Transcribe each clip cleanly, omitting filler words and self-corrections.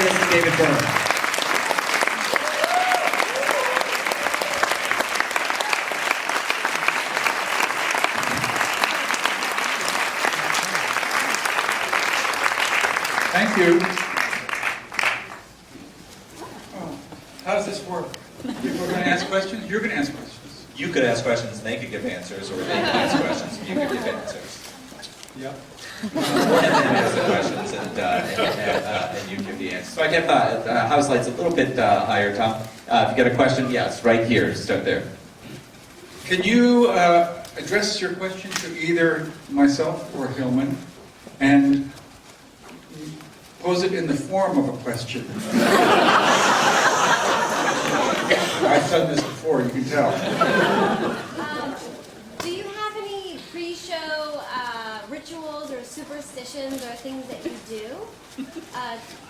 Mr. David Byrne. Thank you. Oh, how does this work? People are going to ask questions? You're going to ask questions. You could ask questions and they could give answers, or they could ask questions and you could give answers. Yep. And then ask the questions and you give the answers. So I kept house lights a little bit higher, Tom. If you get a question, yes, right here, start there. Can you address your question to either myself or Hillman and pose it in the form of a question? I've done this before, you can tell. Do you have any pre-show rituals or superstitions or things that you do?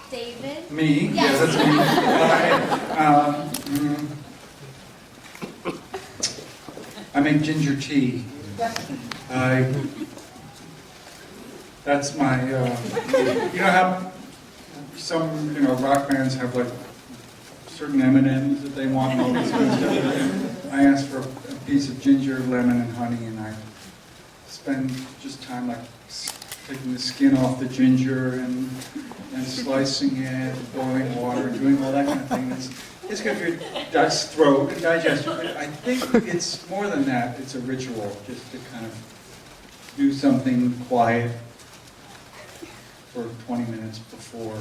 David? Me? Yes. Yeah, that's me. I make ginger tea. That's my, you know how some, rock bands have like certain M&Ms that they want and all this kind of stuff. I ask for a piece of ginger, lemon, and honey, and I spend just time like taking the skin off the ginger and slicing it, boiling water, doing all that kind of thing. It's good for your throat and digestion. I think it's more than that. It's a ritual, just to kind of do something quiet for 20 minutes before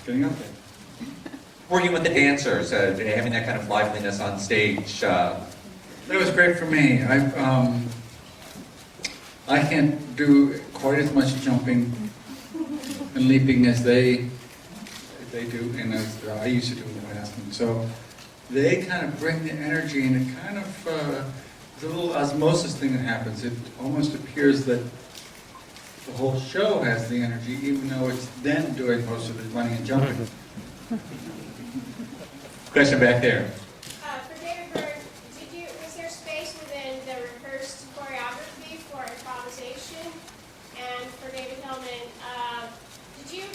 getting up there. Working with the dancers, having that kind of liveliness on stage. That was great for me. I can't do quite as much jumping and leaping as they do, and as I used to do when I asked them. So they kind of bring the energy, and it kind of there's a little osmosis thing that happens. It almost appears that the whole show has the energy, even though it's them doing most of the running and jumping. Question back there. For David Byrne, was there space within the rehearsed choreography for improvisation? And for David Hillman, did you,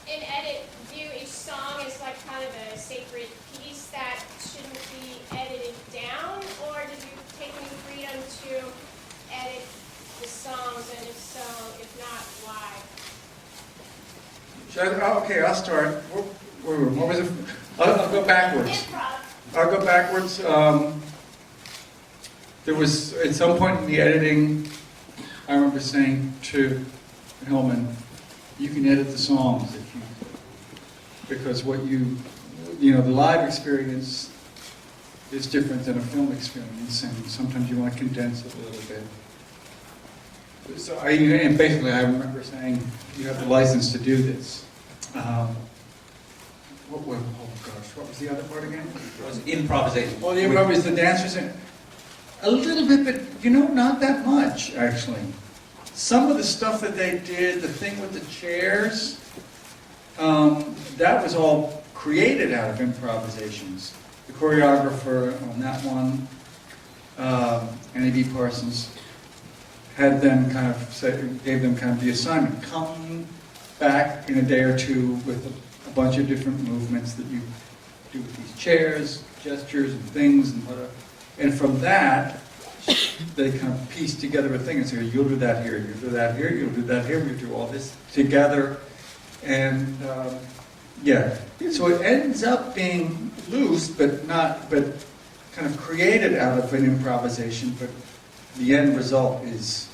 in edit, view each song as like kind of a sacred piece that shouldn't be edited down? Or did you take any freedom to edit the songs, and if so, if not, why? Okay, I'll start. What was it? I'll go backwards. Improv. I'll go backwards. There was, at some point in the editing, I remember saying to Hillman, you can edit the songs if you, because what the live experience is different than a film experience, and sometimes you want to condense it a little bit. So and basically I remember saying, you have the license to do this. What was the other part again? It was improvisation. Oh, the improvisation, the dancers, a little bit, but not that much, actually. Some of the stuff that they did, the thing with the chairs, that was all created out of improvisations. The choreographer on that one, Annie B. Parsons, had them gave them kind of the assignment, come back in a day or two with a bunch of different movements that you do with these chairs, gestures and things and whatever. And from that, they kind of piece together a thing and say, you'll do that here, you'll do that here, you'll do that here, we do all this together. And so it ends up being loose, but kind of created out of an improvisation, but the end result is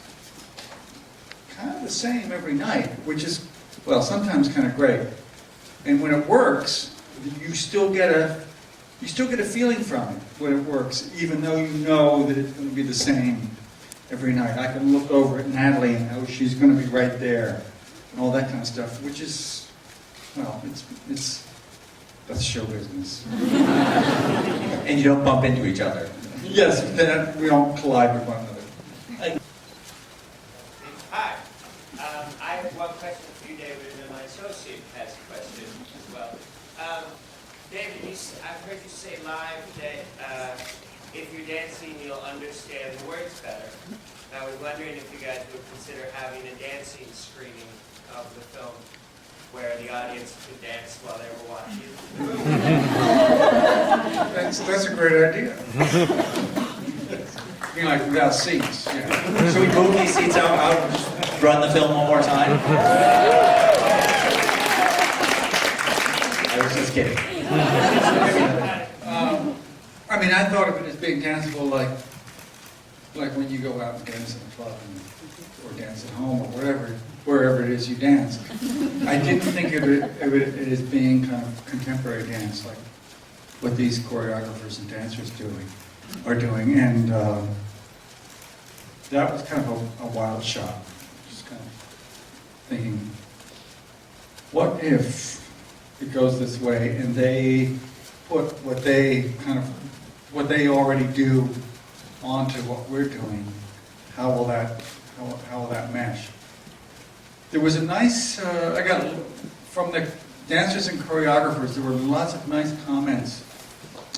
kind of the same every night, which is, well, sometimes kind of great. And when it works, you still get a feeling from it when it works, even though you know that it's going to be the same every night. I can look over at Natalie and know she's going to be right there, and all that kind of stuff, which is, well, that's show business. And you don't bump into each other. Yes, we don't collide with one another. Hi. I have one question for you, David, and then my associate has a question as well. David, I've heard you say live that if you're dancing, you'll understand the words better. And I was wondering if you guys would consider having a dancing screening of the film. where the audience could dance while they were watching? That's a great idea. You know, like without seats, yeah. Should we move these seats out and just run the film one more time? I was just kidding. I mean, I thought of it as being danceable like when you go out and dance in a club or dance at home or wherever it is you dance. I didn't think of it as being kind of contemporary dance, like what these choreographers and dancers are doing, and that was kind of a wild shot. Just kind of thinking, what if it goes this way, and they put what they already do onto what we're doing? How will that mesh? There was a nice, I got from the dancers and choreographers, there were lots of nice comments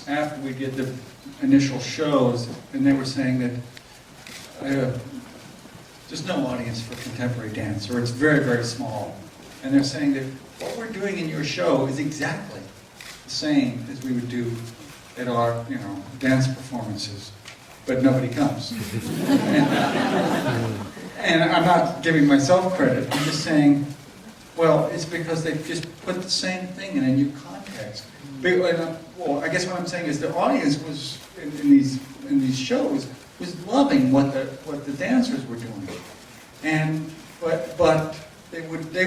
after we did the initial shows, and they were saying that there's no audience for contemporary dance, or it's very, very small. And they're saying that what we're doing in your show is exactly the same as we would do at our, dance performances, but nobody comes. And I'm not giving myself credit, I'm just saying, well, it's because they've just put the same thing in a new context. Well, I guess what I'm saying is the audience was, in these shows, was loving what the dancers were doing. But they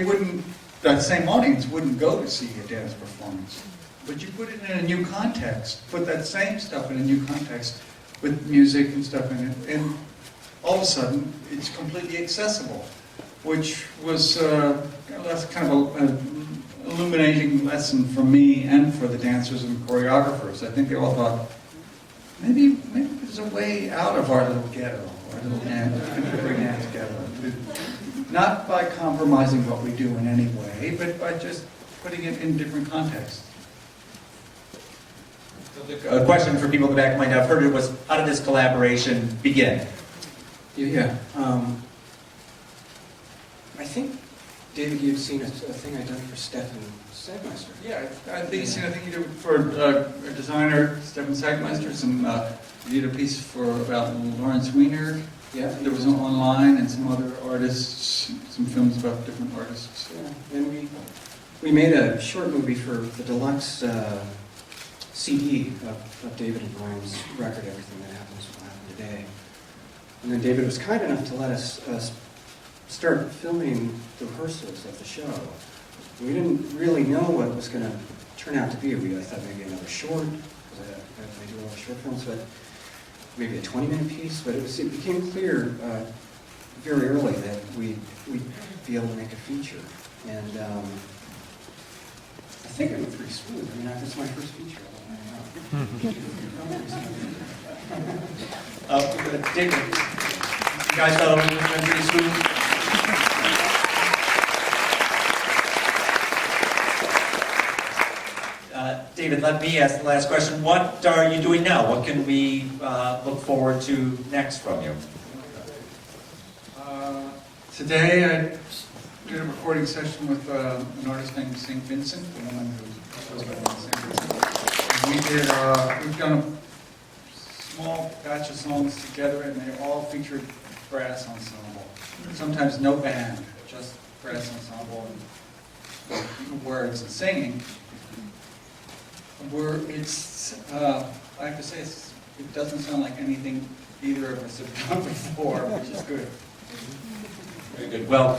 wouldn't, that same audience wouldn't go to see a dance performance. But you put it in a new context, put that same stuff in a new context with music and stuff in it, and all of a sudden it's completely accessible, which was that's kind of an illuminating lesson for me and for the dancers and choreographers. I think they all thought, maybe there's a way out of our little ghetto, our little contemporary dance ghetto. Not by compromising what we do in any way, but by just putting it in different contexts. A question for people in the back who might not have heard it was, how did this collaboration begin? Yeah. I think, David, you've seen a thing I've done for Stefan Sagmeister. Yeah, I think you did it for a designer, Stefan Sagmeister, you did a piece about Lawrence Weiner. Yeah. There was online, and some other artists, some films about different artists. Yeah. And we made a short movie for the deluxe CD of David and Brian's record, Everything That Happens Will Happen Today. And then David was kind enough to let us start filming the rehearsals of the show. We didn't really know what it was going to turn out to be. I thought maybe another short, because I do a lot of short films, but maybe a 20-minute piece. But it became clear very early that we'd be able to make a feature. And I think it went pretty smooth. I mean, it's my first feature. David, you guys thought it went pretty smooth? David, let me ask the last question. What are you doing now? What can we look forward to next from you? Today I did a recording session with an artist named St. Vincent, the woman who goes by the name St. Vincent. We've done a small batch of songs together, and they all featured brass ensemble. Sometimes no band, just brass ensemble and words and singing. I have to say, it doesn't sound like anything either of us have done before, which is good. Very good. Well.